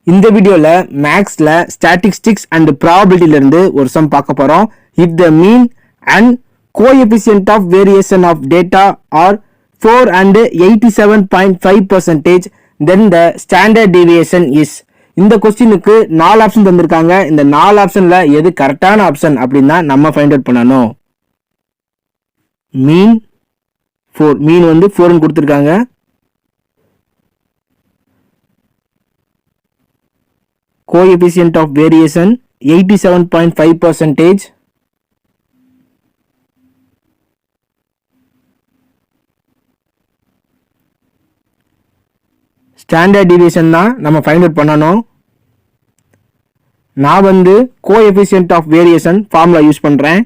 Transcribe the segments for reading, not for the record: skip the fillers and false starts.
இந்த வீடியோல மேக்ஸ்ல ஸ்டாட்டிஸ்டிக்ஸ் அண்ட் ப்ராபபிலிட்டில இருந்து ஒரு சம் பார்க்க போறோம். If the mean and coefficient of variation of data are 4 and 87.5%, then the standard deviation is. இந்த கொஸ்டினுக்கு 4 ஆப்ஷன் தந்திருக்காங்க. இந்த 4 ஆப்ஷன்ல எது கரெக்டான ஆப்ஷன் அப்படின்னா நம்ம ஃபைண்ட் அவுட் பண்ணணும். மீன் 4, மீன் வந்து 4 கொடுத்திருக்காங்க. Coefficient of variation 87.5%. Standard deviation தான் நம்ம ஃபைண்ட் அவுட் பண்ணணும். நான் வந்து coefficient of variation formula use பண்றேன்.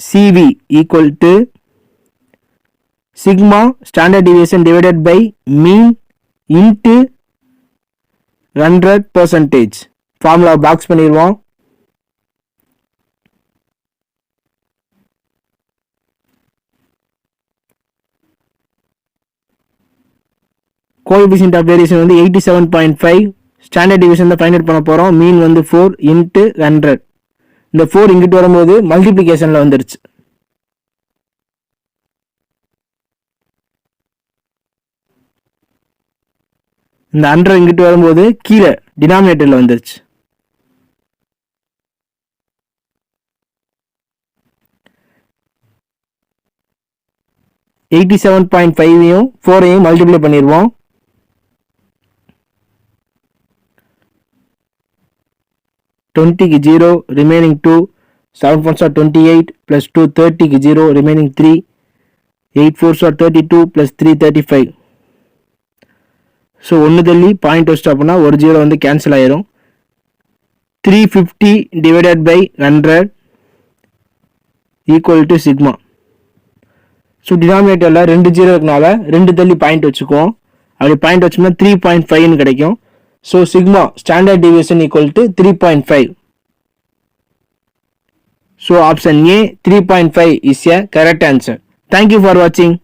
CV equal to sigma standard deviation divided by mean into 100%. Formula box பண்ணிடுவோம். கோஎஃபிஷியன்ட் ஆஃப் வேரியேஷன் வந்து 87.5, ஸ்டாண்டர்ட் டிவிஷன் தான் ஃபைண்ட் அவுட் பண்ண போறோம். மீன் வந்து 4 into 100. இந்த 4 இங்கிட்டு வரும்போது மல்டிப்ளிகேஷன்ல வந்துருச்சு. இந்த 100 இங்கிட்டு வரும்போது கீழே டினாமினேட்டர்ல வந்துருச்சு. (87.5) 4 மல்டிப்ளை பண்ணிடுவோம். 20க்கு 0, remaining 2, 7 4s are 28, plus 2 30க்கு 0, remaining 3, 8 4s are 32, plus 3 35. So ஒன்று தள்ளி பாயிண்ட் வச்சுட்டு அப்படின்னா ஒரு 0 வந்து கேன்சல் ஆயிரும். 350 divided by 100 equal to sigma. So டினாமினேட்டரில் 2 0 இருக்கனால 2 தள்ளி பாயிண்ட் வச்சுக்குவோம். அப்படி பாயிண்ட் வச்சோம்னா 3.5 கிடைக்கும். So sigma standard deviation equal to 3.5. So option A 3.5 is a correct answer. Thank you for வாட்சிங்.